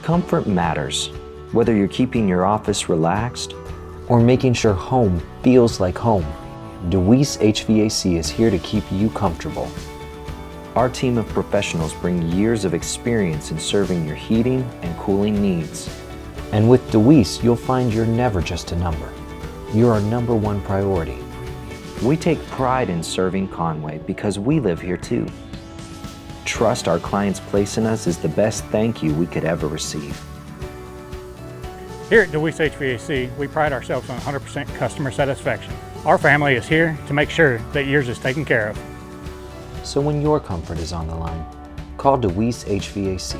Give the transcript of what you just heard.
Comfort matters, whether you're keeping your office relaxed or making sure home feels like home. DeWeese HVAC is here to keep you comfortable. Our team of professionals bring years of experience in serving your heating and cooling needs. And with DeWeese, you'll find you're never just a number. You're our #1 priority. We take pride in serving Conway because we live here too. Trust our clients place in us is the best thank you we could ever receive. Here at DeWeese HVAC, we pride ourselves on 100% customer satisfaction. Our family is here to make sure that yours is taken care of. So when your comfort is on the line, call DeWeese HVAC.